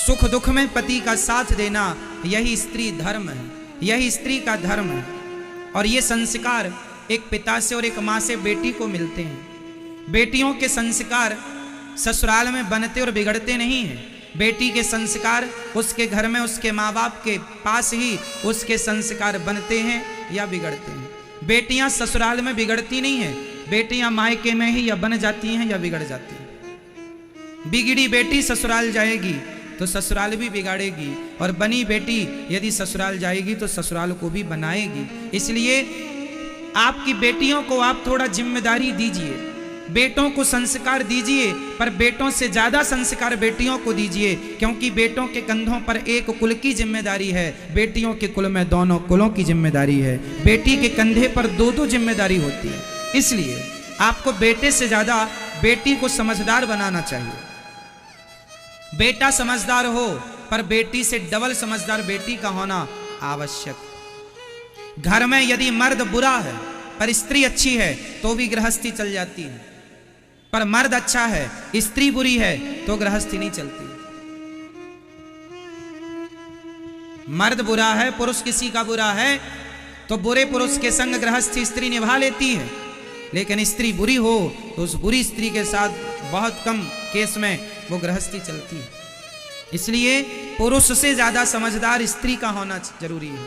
सुख दुख में पति का साथ देना, यही स्त्री धर्म है, यही स्त्री का धर्म है। और ये संस्कार एक पिता से और एक माँ से बेटी को मिलते हैं। बेटियों के संस्कार ससुराल में बनते और बिगड़ते नहीं हैं। बेटी के संस्कार उसके घर में उसके माँ बाप के पास ही उसके संस्कार बनते हैं या बिगड़ते हैं। बेटियां ससुराल में बिगड़ती नहीं हैं, बेटियां मायके में ही या बन जाती हैं या बिगड़ जाती हैं। बिगड़ी बेटी ससुराल जाएगी तो ससुराल भी बिगाड़ेगी, और बनी बेटी यदि ससुराल जाएगी तो ससुराल को भी बनाएगी। इसलिए आपकी बेटियों को आप थोड़ा जिम्मेदारी दीजिए, बेटों को संस्कार दीजिए, पर बेटों से ज्यादा संस्कार बेटियों को दीजिए, क्योंकि बेटों के कंधों पर एक कुल की जिम्मेदारी है, बेटियों के कुल में दोनों कुलों की जिम्मेदारी है। बेटी के कंधे पर दो दो जिम्मेदारी होती है। इसलिए आपको बेटे से ज्यादा बेटी को समझदार बनाना चाहिए। बेटा समझदार हो, पर बेटी से डबल समझदार बेटी का होना आवश्यक। घर में यदि मर्द बुरा है पर स्त्री अच्छी है तो भी गृहस्थी चल जाती है, पर मर्द अच्छा है स्त्री बुरी है तो गृहस्थी नहीं चलती। मर्द बुरा है, पुरुष किसी का बुरा है तो बुरे पुरुष के संग गृहस्थी स्त्री निभा लेती है, लेकिन स्त्री बुरी हो तो उस बुरी स्त्री के साथ बहुत कम केस में वो गृहस्थी चलती है। इसलिए पुरुष से ज्यादा समझदार स्त्री का होना जरूरी है।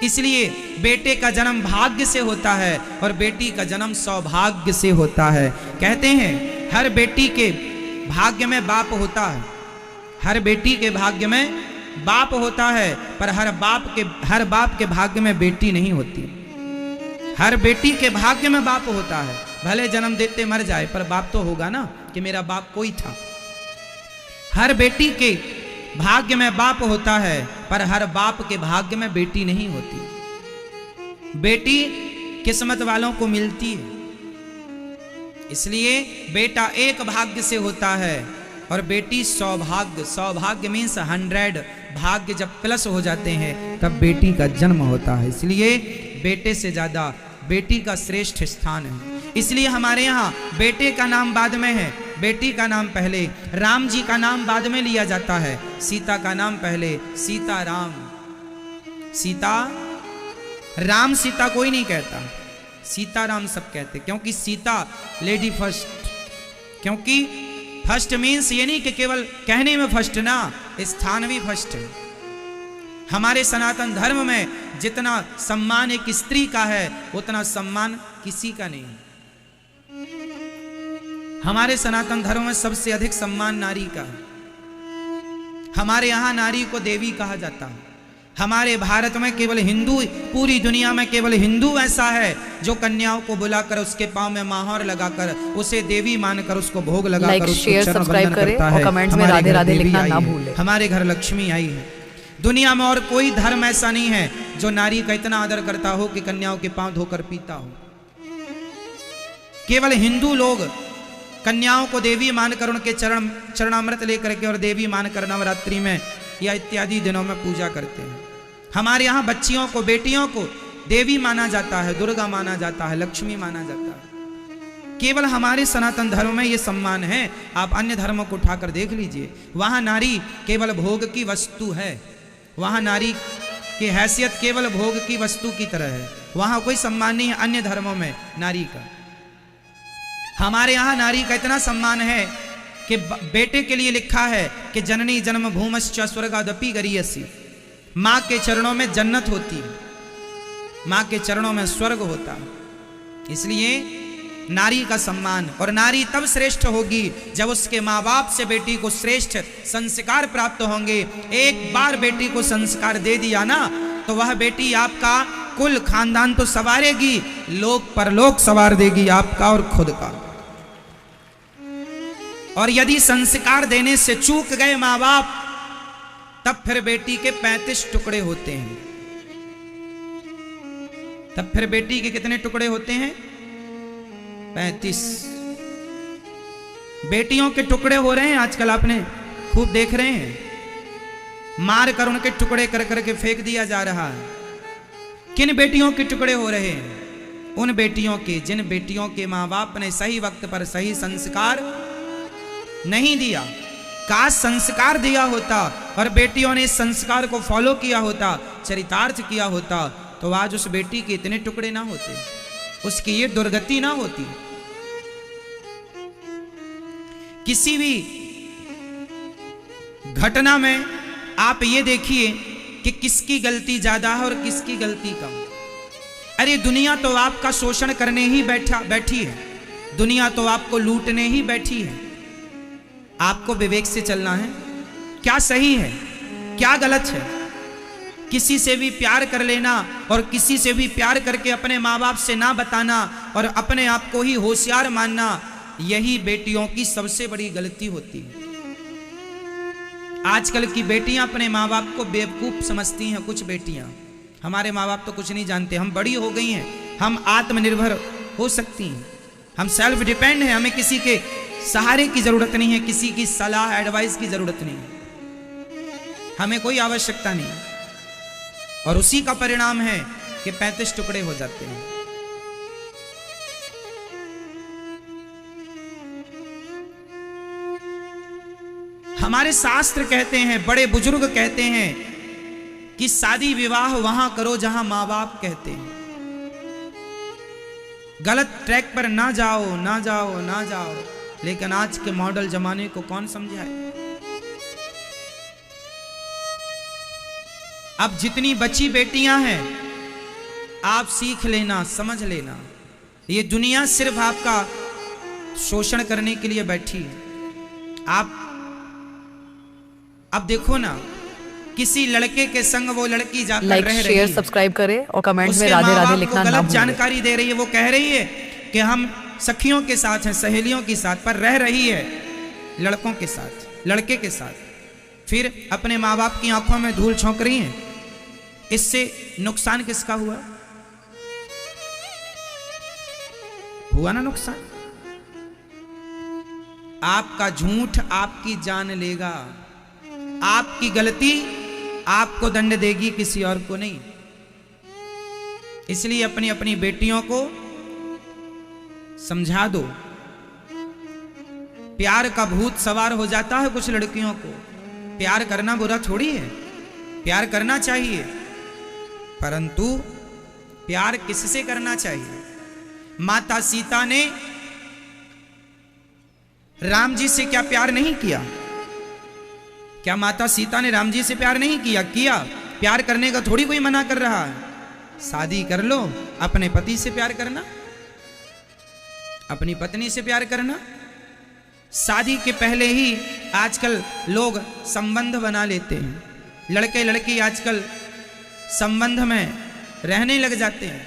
इसलिए बेटे का जन्म भाग्य से होता है और बेटी का जन्म सौभाग्य से होता है। कहते हैं हर बेटी के भाग्य में बाप होता है, हर बेटी के भाग्य में बाप होता है, पर हर बाप के भाग्य में बेटी नहीं होती। हर बेटी के भाग्य में बाप होता है, भले जन्म देते मर जाए पर बाप तो होगा ना कि मेरा बाप कोई था। हर बेटी के भाग्य में बाप होता है, पर हर बाप के भाग्य में बेटी नहीं होती। बेटी किस्मत वालों को मिलती है। इसलिए बेटा एक भाग्य से होता है और बेटी सौभाग्य। सौभाग्य मीन्स 100, भाग्य जब प्लस हो जाते हैं तब बेटी का जन्म होता है। इसलिए बेटे से ज्यादा बेटी का श्रेष्ठ स्थान है। इसलिए हमारे यहाँ बेटे का नाम बाद में है, बेटी का नाम पहले। राम जी का नाम बाद में लिया जाता है, सीता का नाम पहले। सीता राम, सीता राम सीता कोई नहीं कहता, सीता राम सब कहते, क्योंकि सीता लेडी फर्स्ट। क्योंकि फर्स्ट मीन्स ये नहीं कि केवल कहने में फर्स्ट ना, स्थान भी फर्स्ट है। हमारे सनातन धर्म में जितना सम्मान एक स्त्री का है उतना सम्मान किसी का नहीं। हमारे सनातन धर्म में सबसे अधिक सम्मान नारी का है। हमारे यहाँ नारी को देवी कहा जाता है। हमारे भारत में केवल हिंदू, पूरी दुनिया में केवल हिंदू ऐसा है जो कन्याओं को बुलाकर उसके पांव में माहौर लगाकर उसे देवी मानकर उसको भोग लगाकर उसको चरण वंदन करता है। कमेंट्स में राधे राधे लिखना ना भूलें। हमारे घर लक्ष्मी आई है। दुनिया में और कोई धर्म ऐसा नहीं है जो नारी का इतना आदर करता हो कि कन्याओं के पांव धोकर पीता हो। केवल हिंदू लोग कन्याओं को देवी मानकर उनके चरणामृत लेकर के और देवी मानकर नवरात्रि में या इत्यादि दिनों में पूजा करते हैं। हमारे यहाँ बच्चियों को, बेटियों को देवी माना जाता है, दुर्गा माना जाता है, लक्ष्मी माना जाता है। केवल हमारे सनातन धर्म में ये सम्मान है। आप अन्य धर्मों को उठाकर देख लीजिए, वहां नारी केवल भोग की वस्तु है। वहां नारी की हैसियत केवल भोग की वस्तु की तरह है। वहां कोई सम्मान नहीं है अन्य धर्मों में नारी का। हमारे यहाँ नारी का इतना सम्मान है कि बेटे के लिए लिखा है कि जननी जन्म भूमश्च स्वर्गादपि गरीयसी। माँ के चरणों में जन्नत होती है, माँ के चरणों में स्वर्ग होता है। इसलिए नारी का सम्मान, और नारी तब श्रेष्ठ होगी जब उसके माँ बाप से बेटी को श्रेष्ठ संस्कार प्राप्त होंगे। एक बार बेटी को संस्कार दे दिया ना तो वह बेटी आपका कुल खानदान तो संवारेगी, लोक परलोक संवार देगी आपका और खुद का। और यदि संस्कार देने से चूक गए माँ बाप तब फिर बेटी के 35 टुकड़े होते हैं। तब फिर बेटी के कितने टुकड़े होते हैं? 35। बेटियों के टुकड़े हो रहे हैं आजकल, आपने खूब देख रहे हैं। मार कर उनके टुकड़े कर करके फेंक दिया जा रहा है। किन बेटियों के टुकड़े हो रहे हैं? उन बेटियों के जिन बेटियों के माँ बाप ने सही वक्त पर सही संस्कार नहीं दिया, काश संस्कार दिया होता और बेटियों ने इस संस्कार को फॉलो किया होता, चरितार्थ किया होता, तो आज उस बेटी के इतने टुकड़े ना होते, उसकी ये दुर्गति ना होती। किसी भी घटना में आप ये देखिए कि किसकी गलती ज्यादा है और किसकी गलती कम। अरे दुनिया तो आपका शोषण करने ही बैठी है, दुनिया तो आपको लूटने ही बैठी है। आपको विवेक से चलना है, क्या सही है क्या गलत है। किसी से भी प्यार कर लेना और किसी से भी प्यार करके अपने माँ बाप से ना बताना और अपने आप को ही होशियार मानना, यही बेटियों की सबसे बड़ी गलती होती है। आजकल की बेटियां अपने माँ बाप को बेवकूफ समझती हैं। कुछ बेटियां, हमारे माँ बाप तो कुछ नहीं जानते, हम बड़ी हो गई हैं, हम आत्मनिर्भर हो सकती हैं, हम सेल्फ डिपेंड हैं, हमें किसी के सहारे की जरूरत नहीं है, किसी की सलाह एडवाइस की जरूरत नहीं है, हमें कोई आवश्यकता नहीं। और उसी का परिणाम है कि 35 टुकड़े हो जाते हैं। हमारे शास्त्र कहते हैं, बड़े बुजुर्ग कहते हैं कि शादी विवाह वहां करो जहां मां बाप कहते हैं। गलत ट्रैक पर ना जाओ ना जाओ ना जाओ। लेकिन आज के मॉडल जमाने को कौन समझाए। अब जितनी बची बेटियां हैं, आप सीख लेना, समझ लेना, ये दुनिया सिर्फ आपका शोषण करने के लिए बैठी है। आप अब देखो ना, किसी लड़के के संग वो लड़की जाकर रह रही है, शेयर सब्सक्राइब करें और कमेंट में राधे राधे लिखना ना भूलें। गलत जानकारी दे रही है, वो कह रही है कि हम सखियों के साथ हैं, सहेलियों के साथ, पर रह रही है लड़कों के साथ, लड़के के साथ। फिर अपने माँ बाप की आंखों में धूल झोंक रही है। इससे नुकसान किसका हुआ? हुआ ना नुकसान। आपका झूठ आपकी जान लेगा, आपकी गलती आपको दंड देगी, किसी और को नहीं। इसलिए अपनी अपनी बेटियों को समझा दो। प्यार का भूत सवार हो जाता है कुछ लड़कियों को। प्यार करना बुरा थोड़ी है, प्यार करना चाहिए, परंतु प्यार किससे करना चाहिए? माता सीता ने राम जी से क्या प्यार नहीं किया? क्या माता सीता ने राम जी से प्यार नहीं किया? किया। प्यार करने का थोड़ी कोई मना कर रहा है। शादी कर लो, अपने पति से प्यार करना, अपनी पत्नी से प्यार करना। शादी के पहले ही आजकल लोग संबंध बना लेते हैं। लड़के लड़की आजकल संबंध में रहने लग जाते हैं।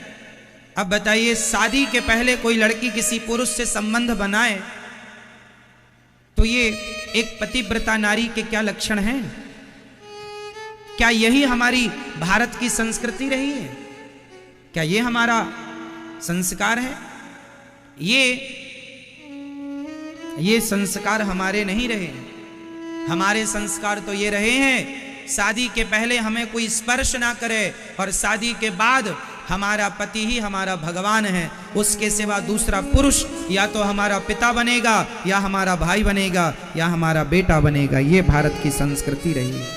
अब बताइए, शादी के पहले कोई लड़की किसी पुरुष से संबंध बनाए तो ये एक पतिव्रता नारी के क्या लक्षण हैं? क्या यही हमारी भारत की संस्कृति रही है? क्या ये हमारा संस्कार है? ये संस्कार हमारे नहीं रहे। हमारे संस्कार तो ये रहे हैं, शादी के पहले हमें कोई स्पर्श ना करे और शादी के बाद हमारा पति ही हमारा भगवान है। उसके सिवा दूसरा पुरुष या तो हमारा पिता बनेगा, या हमारा भाई बनेगा, या हमारा बेटा बनेगा। ये भारत की संस्कृति रही है।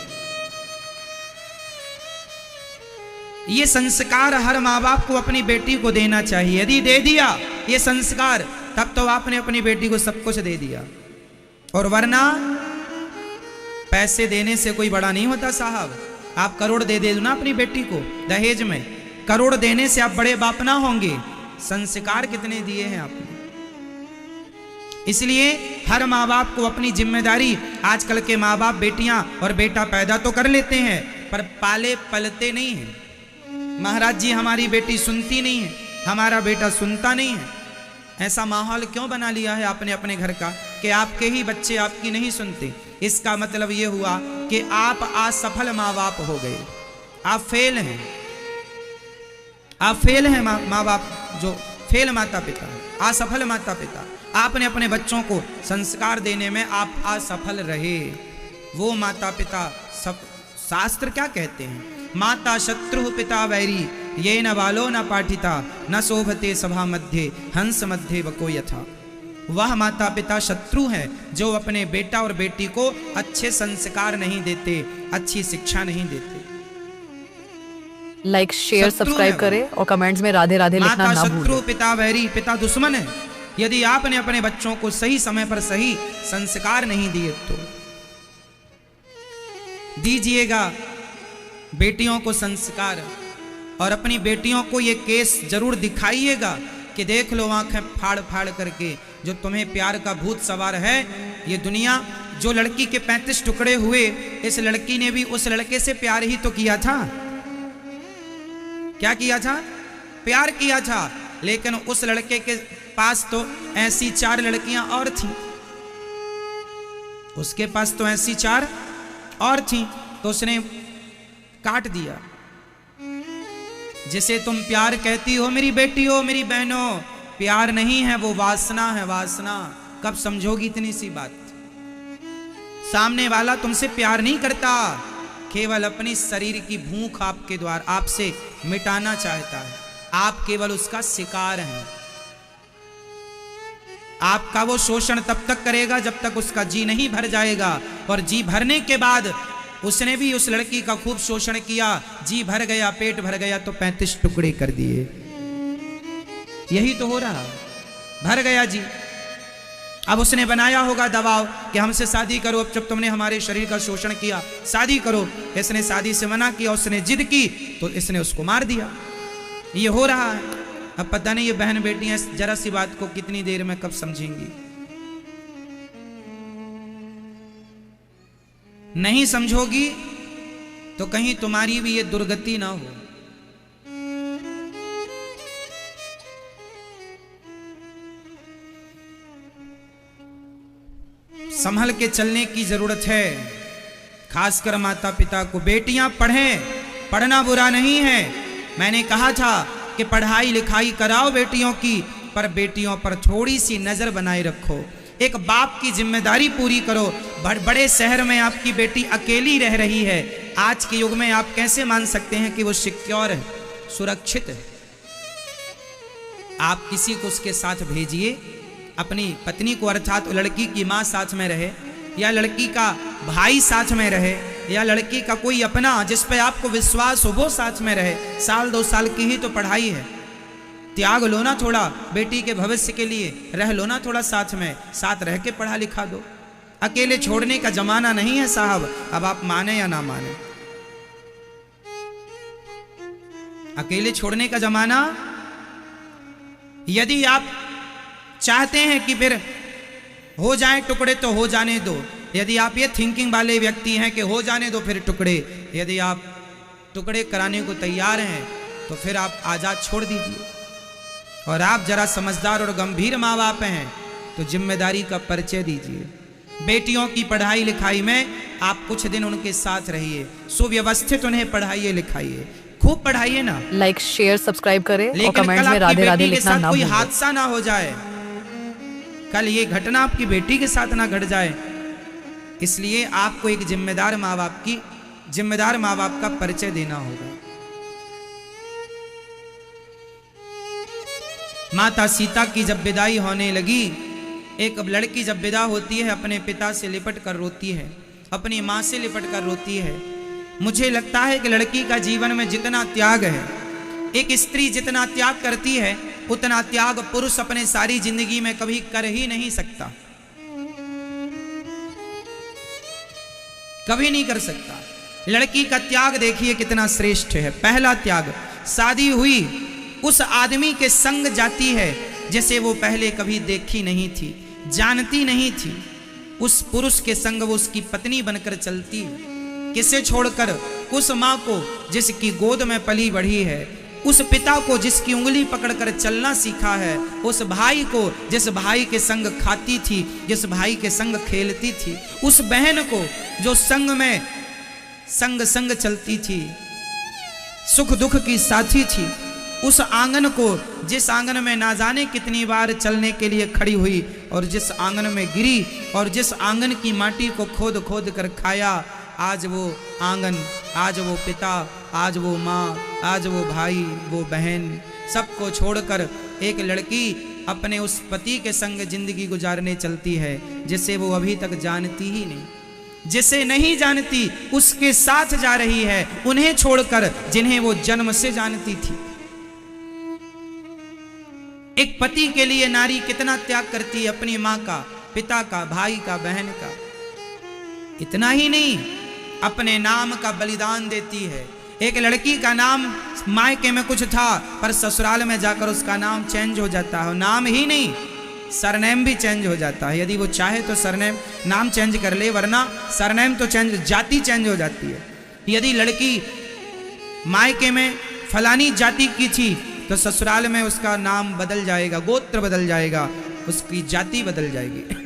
ये संस्कार हर माँ बाप को अपनी बेटी को देना चाहिए। यदि दे दिया ये संस्कार, तब तो आपने अपनी बेटी को सब कुछ दे दिया। और वरना पैसे देने से कोई बड़ा नहीं होता साहब। आप करोड़ दे दो ना अपनी बेटी को दहेज में, करोड़ देने से आप बड़े बाप ना होंगे। संस्कार कितने दिए हैं आपने? इसलिए हर माँ बाप को अपनी जिम्मेदारी, आजकल के माँ बाप बेटियां और बेटा पैदा तो कर लेते हैं पर पाले पलते नहीं हैं। महाराज जी, हमारी बेटी सुनती नहीं है, हमारा बेटा सुनता नहीं है। ऐसा माहौल क्यों बना लिया है आपने अपने घर का कि आपके ही बच्चे आपकी नहीं सुनते? इसका मतलब यह हुआ कि आप असफल माँ बाप हो गए, आप फेल हैं। आप फेल हैं माँ बाप, जो फेल माता पिता, असफल माता पिता। आपने अपने बच्चों को संस्कार देने में आप असफल रहे। वो माता पिता सब, शास्त्र क्या कहते हैं? माता शत्रु पिता वैरी, ये न बालो न पाठिता, न शोभते सभा मध्य, हंस मध्य बको यथा। वह माता पिता शत्रु हैं जो अपने बेटा और बेटी को अच्छे संस्कार नहीं देते, अच्छी शिक्षा नहीं देते। लाइक शेयर शत्रु सब्सक्राइब है करें और कमेंट्स में राधे राधे लिखना माता ना शत्रु, भूलें। पिता वैरी, पिता दुश्मन है। यदि आपने अपने बच्चों को सही समय पर सही संस्कार नहीं दिए तो दीजिएगा बेटियों को संस्कार, और अपनी बेटियों को ये केस जरूर दिखाइएगा कि देख लो आंखें फाड़ फाड़ करके, जो तुम्हें प्यार का भूत सवार है ये दुनिया। जो लड़की के 35 टुकड़े हुए, इस लड़की ने भी उस लड़के से प्यार ही तो किया था। क्या किया था? प्यार किया था। लेकिन उस लड़के के पास तो ऐसी 4 लड़कियां और थीं, उसके पास तो ऐसी 4 और थीं, तो उसने काट दिया। जिसे तुम प्यार कहती हो मेरी बेटियों, मेरी बहनों, प्यार नहीं है, वो वासना है, वासना। कब समझोगी इतनी सी बात? सामने वाला तुमसे प्यार नहीं करता, केवल अपनी शरीर की भूख आपके द्वारा आपसे मिटाना चाहता है। आप केवल उसका शिकार हैं। आपका वो शोषण तब तक करेगा जब तक उसका जी नहीं भर जाएगा, और जी भरने के बाद उसने भी उस लड़की का खूब शोषण किया, जी भर गया, पेट भर गया तो 35 टुकड़े कर दिए। यही तो हो रहा, भर गया जी। अब उसने बनाया होगा दबाव कि हमसे शादी करो, अब जब तुमने हमारे शरीर का शोषण किया शादी करो। इसने शादी से मना किया, उसने जिद की तो इसने उसको मार दिया। ये हो रहा है। अब पता नहीं ये बहन बेटियां जरा सी बात को कितनी देर में कब समझेंगी। नहीं समझोगी तो कहीं तुम्हारी भी ये दुर्गति ना हो। संभल के चलने की जरूरत है, खासकर माता पिता को। बेटियां पढ़ें, पढ़ना बुरा नहीं है। मैंने कहा था कि पढ़ाई लिखाई कराओ बेटियों की, पर बेटियों पर थोड़ी सी नजर बनाए रखो। एक बाप की जिम्मेदारी पूरी करो। बड़े शहर में आपकी बेटी अकेली रह रही है, आज के युग में आप कैसे मान सकते हैं कि वो सिक्योर है, सुरक्षित है? आप किसी को उसके साथ भेजिए, अपनी पत्नी को, अर्थात लड़की की माँ साथ में रहे, या लड़की का भाई साथ में रहे, या लड़की का कोई अपना जिस पे आपको विश्वास हो वो साथ में रहे। 1-2 साल की ही तो पढ़ाई है, त्याग लो ना थोड़ा बेटी के भविष्य के लिए, रह लो ना थोड़ा साथ में, साथ रह के पढ़ा लिखा दो। अकेले छोड़ने का जमाना नहीं है साहब। अब आप माने या ना माने, अकेले छोड़ने का जमाना। यदि आप चाहते हैं कि फिर हो जाए टुकड़े तो हो जाने दो। यदि आप ये थिंकिंग वाले व्यक्ति हैं कि हो जाने दो फिर टुकड़े, यदि आप टुकड़े कराने को तैयार हैं तो फिर आप आजाद छोड़ दीजिए। और आप जरा समझदार और गंभीर माँ बाप हैं तो जिम्मेदारी का परिचय दीजिए। बेटियों की पढ़ाई लिखाई में आप कुछ दिन उनके साथ रहिए, सुव्यवस्थित उन्हें पढ़ाइए लिखाइए, खूब पढ़ाइए ना। लाइक शेयर सब्सक्राइब करें और लेकिन कमेंट्स कल में आपकी राधे राधे बेटी के लिखना साथ ना कोई भूलें। हादसा ना हो जाए, कल ये घटना आपकी बेटी के साथ ना घट जाए। इसलिए आपको एक जिम्मेदार माँ बाप का परिचय देना होगा। माता सीता की जब विदाई होने लगी, एक लड़की जब विदा होती है अपने पिता से लिपट कर रोती है, अपनी माँ से लिपट कर रोती है। मुझे लगता है कि लड़की का जीवन में जितना त्याग है, एक स्त्री जितना त्याग करती है उतना त्याग पुरुष अपने सारी जिंदगी में कभी कर ही नहीं सकता, कभी नहीं कर सकता। लड़की का त्याग देखिए कितना श्रेष्ठ है। पहला त्याग, शादी हुई उस आदमी के संग जाती है जिसे वो पहले कभी देखी नहीं थी, जानती नहीं थी। उस पुरुष के संग वो उसकी पत्नी बनकर चलती है। किसे छोड़कर? उस माँ को जिसकी गोद में पली बढ़ी है, उस पिता को जिसकी उंगली पकड़कर चलना सीखा है, उस भाई को जिस भाई के संग खाती थी, जिस भाई के संग खेलती थी, उस बहन को जो संग में संग चलती थी, सुख दुख की साथी थी, उस आंगन को जिस आंगन में ना जाने कितनी बार चलने के लिए खड़ी हुई और जिस आंगन में गिरी और जिस आंगन की माटी को खोद खोद कर खाया। आज वो आंगन, आज वो पिता, आज वो माँ, आज वो भाई, वो बहन, सबको छोड़कर एक लड़की अपने उस पति के संग जिंदगी गुजारने चलती है जिसे वो अभी तक जानती ही नहीं, जिसे नहीं जानती उसके साथ जा रही है, उन्हें छोड़कर जिन्हें वो जन्म से जानती थी। एक पति के लिए नारी कितना त्याग करती है, अपनी मां का, पिता का, भाई का, बहन का। इतना ही नहीं, अपने नाम का बलिदान देती है। एक लड़की का नाम मायके में कुछ था, पर ससुराल में जाकर उसका नाम चेंज हो जाता है। नाम ही नहीं, सरनेम भी चेंज हो जाता है। यदि वो चाहे तो सरनेम नाम चेंज कर ले, वरना सरनेम तो चेंज, जाति चेंज हो जाती है। यदि लड़की मायके में फलानी जाति की थी तो ससुराल में उसका नाम बदल जाएगा, गोत्र बदल जाएगा, उसकी जाति बदल जाएगी।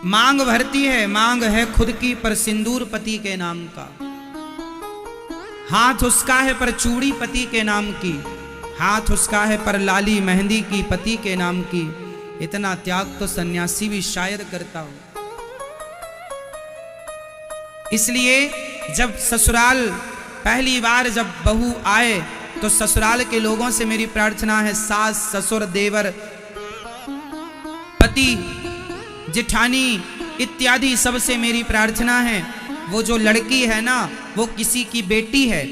मांग भरती है, मांग है खुद की पर सिंदूर पति के नाम का। हाथ उसका है पर चूड़ी पति के नाम की, हाथ उसका है पर लाली मेहंदी की पति के नाम की। इतना त्याग तो सन्यासी भी शायद करता हो। इसलिए जब ससुराल पहली बार जब बहू आए तो ससुराल के लोगों से मेरी प्रार्थना है, सास ससुर देवर पति जेठानी इत्यादि सबसे मेरी प्रार्थना है, वो जो लड़की है ना वो किसी की बेटी है,